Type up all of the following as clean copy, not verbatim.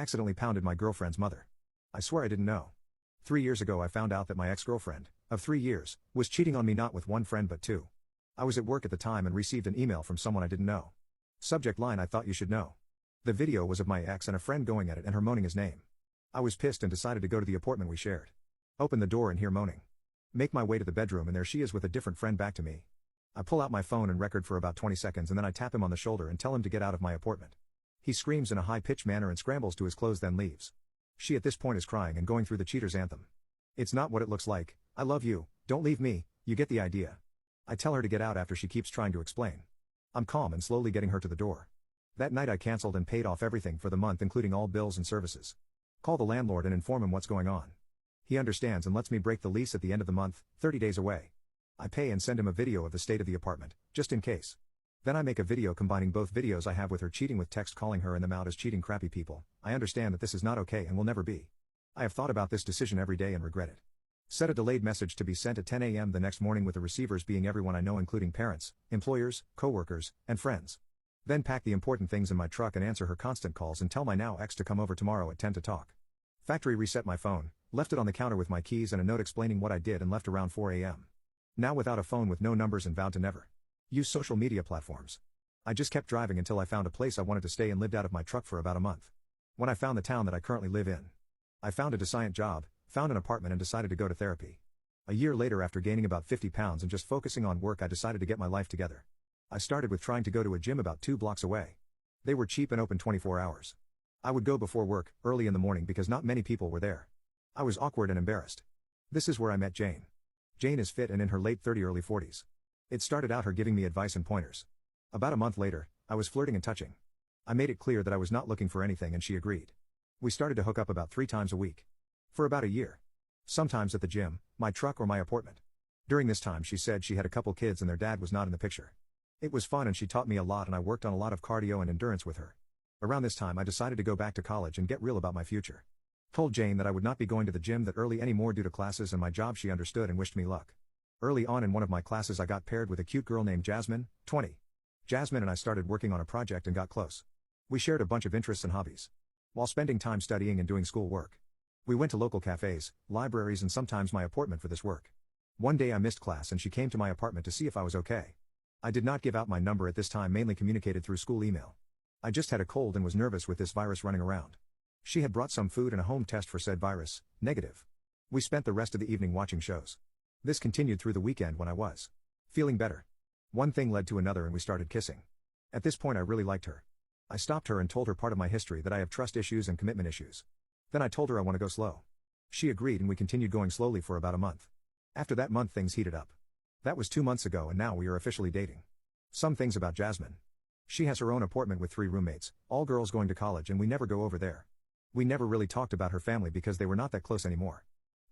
accidentally pounded my girlfriend's mother. I swear I didn't know. 3 years ago I found out that my ex-girlfriend, of 3 years, was cheating on me not with one friend but two. I was at work at the time and received an email from someone I didn't know. Subject line: I thought you should know. The video was of my ex and a friend going at it and her moaning his name. I was pissed and decided to go to the apartment we shared. Open the door and hear moaning. Make my way to the bedroom and there she is with a different friend back to me. I pull out my phone and record for about 20 seconds and then I tap him on the shoulder and tell him to get out of my apartment. He screams in a high-pitched manner and scrambles to his clothes then leaves. She at this point is crying and going through the cheater's anthem. It's not what it looks like. I love you, don't leave me, you get the idea. I tell her to get out after she keeps trying to explain. I'm calm and slowly getting her to the door. That night I cancelled and paid off everything for the month including all bills and services. Call the landlord and inform him what's going on. He understands and lets me break the lease at the end of the month, 30 days away. I pay and send him a video of the state of the apartment, just in case. Then I make a video combining both videos I have with her cheating with text calling her and them out as cheating crappy people. I understand that this is not okay and will never be. I have thought about this decision every day and regret it. Set a delayed message to be sent at 10 a.m. the next morning with the receivers being everyone I know including parents, employers, co-workers, and friends. Then pack the important things in my truck and answer her constant calls and tell my now ex to come over tomorrow at 10 to talk. Factory reset my phone, left it on the counter with my keys and a note explaining what I did and left around 4 a.m. Now without a phone with no numbers and vowed to never use social media platforms. I just kept driving until I found a place I wanted to stay and lived out of my truck for about a month. When I found the town that I currently live in, I found a decent job, found an apartment and decided to go to therapy. A year later, after gaining about 50 pounds and just focusing on work, I decided to get my life together. I started with trying to go to a gym about 2 blocks away. They were cheap and open 24 hours. I would go before work, early in the morning because not many people were there. I was awkward and embarrassed. This is where I met Jane. Jane is fit and in her late 30s, early 40s. It started out her giving me advice and pointers. About a month later, I was flirting and touching. I made it clear that I was not looking for anything and she agreed. We started to hook up about 3 times a week. For about a year. Sometimes at the gym, my truck or my apartment. During this time she said she had a couple kids and their dad was not in the picture. It was fun and she taught me a lot and I worked on a lot of cardio and endurance with her. Around this time I decided to go back to college and get real about my future. Told Jane that I would not be going to the gym that early anymore due to classes and my job. She understood and wished me luck. Early on in one of my classes I got paired with a cute girl named Jasmine, 20. Jasmine and I started working on a project and got close. We shared a bunch of interests and hobbies. While spending time studying and doing school work. We went to local cafes, libraries and sometimes my apartment for this work. One day I missed class and she came to my apartment to see if I was okay. I did not give out my number at this time, mainly communicated through school email. I just had a cold and was nervous with this virus running around. She had brought some food and a home test for said virus, negative. We spent the rest of the evening watching shows. This continued through the weekend when I was feeling better. One thing led to another and we started kissing. At this point I really liked her. I stopped her and told her part of my history, that I have trust issues and commitment issues. Then I told her I want to go slow. She agreed and we continued going slowly for about a month. After that month things heated up. That was 2 months ago and now we are officially dating. Some things about Jasmine. She has her own apartment with 3 roommates, all girls going to college, and we never go over there. We never really talked about her family because they were not that close anymore.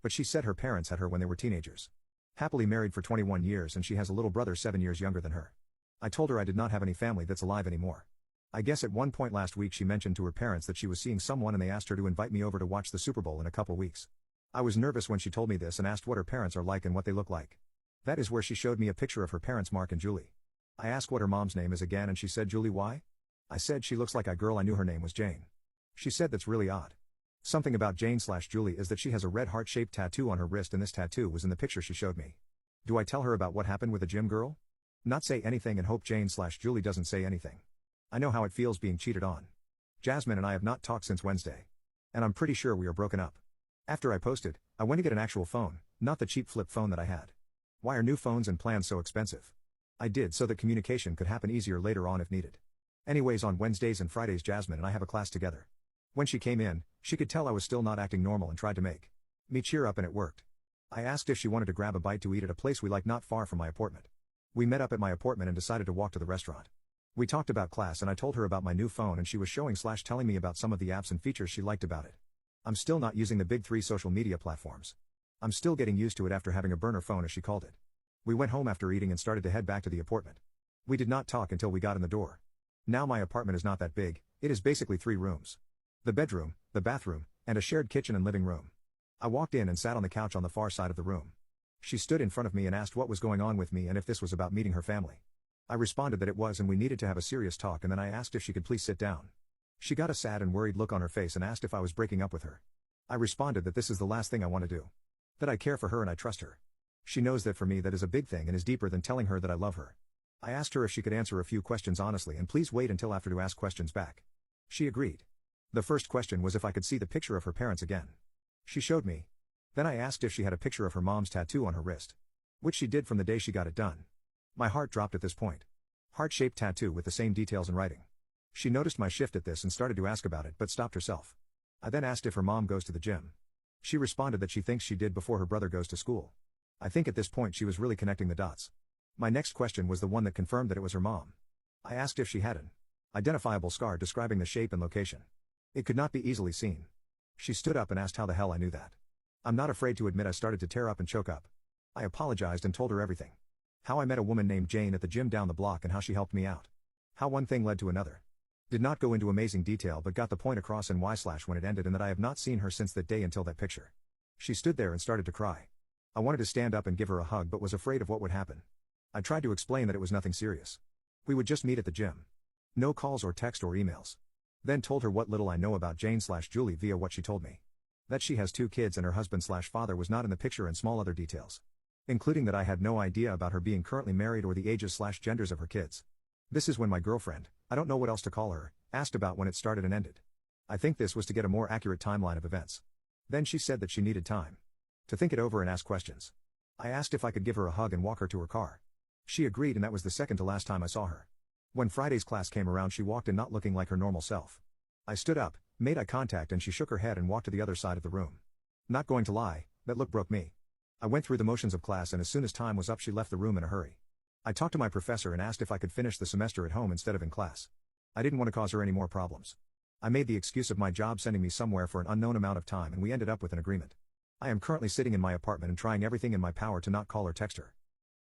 But she said her parents had her when they were teenagers. Happily married for 21 years and she has a little brother 7 years younger than her. I told her I did not have any family that's alive anymore. I guess at one point last week she mentioned to her parents that she was seeing someone and they asked her to invite me over to watch the Super Bowl in a couple weeks. I was nervous when she told me this and asked what her parents are like and what they look like. That is where she showed me a picture of her parents, Mark and Julie. I asked what her mom's name is again and she said Julie. Why? I said she looks like a girl I knew, her name was Jane. She said that's really odd. Something about Jane/Julie is that she has a red heart-shaped tattoo on her wrist and this tattoo was in the picture she showed me. Do I tell her about what happened with the gym girl? Not say anything and hope Jane/Julie doesn't say anything. I know how it feels being cheated on. Jasmine and I have not talked since Wednesday. And I'm pretty sure we are broken up. After I posted, I went to get an actual phone, not the cheap flip phone that I had. Why are new phones and plans so expensive? I did so that communication could happen easier later on if needed. Anyways, on Wednesdays and Fridays Jasmine and I have a class together. When she came in, she could tell I was still not acting normal and tried to make me cheer up and it worked. I asked if she wanted to grab a bite to eat at a place we like not far from my apartment. We met up at my apartment and decided to walk to the restaurant. We talked about class and I told her about my new phone and she was telling me about some of the apps and features she liked about it. I'm still not using the big 3 social media platforms. I'm still getting used to it after having a burner phone, as she called it. We went home after eating and started to head back to the apartment. We did not talk until we got in the door. Now my apartment is not that big, it is basically 3 rooms. The bedroom, the bathroom, and a shared kitchen and living room. I walked in and sat on the couch on the far side of the room. She stood in front of me and asked what was going on with me and if this was about meeting her family. I responded that it was and we needed to have a serious talk, and then I asked if she could please sit down. She got a sad and worried look on her face and asked if I was breaking up with her. I responded that this is the last thing I want to do. That I care for her and I trust her. She knows that for me that is a big thing and is deeper than telling her that I love her. I asked her if she could answer a few questions honestly and please wait until after to ask questions back. She agreed. The first question was if I could see the picture of her parents again. She showed me. Then I asked if she had a picture of her mom's tattoo on her wrist. Which she did from the day she got it done. My heart dropped at this point. Heart-shaped tattoo with the same details in writing. She noticed my shift at this and started to ask about it but stopped herself. I then asked if her mom goes to the gym. She responded that she thinks she did before her brother goes to school. I think at this point she was really connecting the dots. My next question was the one that confirmed that it was her mom. I asked if she had an identifiable scar describing the shape and location. It could not be easily seen. She stood up and asked how the hell I knew that. I'm not afraid to admit I started to tear up and choke up. I apologized and told her everything. How I met a woman named Jane at the gym down the block and how she helped me out. How one thing led to another. Did not go into amazing detail but got the point across and when it ended and that I have not seen her since that day until that picture. She stood there and started to cry. I wanted to stand up and give her a hug but was afraid of what would happen. I tried to explain that it was nothing serious. We would just meet at the gym. No calls or text or emails. Then told her what little I know about Jane/Julie via what she told me. That she has 2 kids and her husband/father was not in the picture and small other details. Including that I had no idea about her being currently married or the ages/genders of her kids. This is when my girlfriend, I don't know what else to call her, asked about when it started and ended. I think this was to get a more accurate timeline of events. Then she said that she needed time to think it over and ask questions. I asked if I could give her a hug and walk her to her car. She agreed and that was the second to last time I saw her. When Friday's class came around she walked in not looking like her normal self. I stood up, made eye contact and she shook her head and walked to the other side of the room. Not going to lie, that look broke me. I went through the motions of class and as soon as time was up she left the room in a hurry. I talked to my professor and asked if I could finish the semester at home instead of in class. I didn't want to cause her any more problems. I made the excuse of my job sending me somewhere for an unknown amount of time and we ended up with an agreement. I am currently sitting in my apartment and trying everything in my power to not call or text her.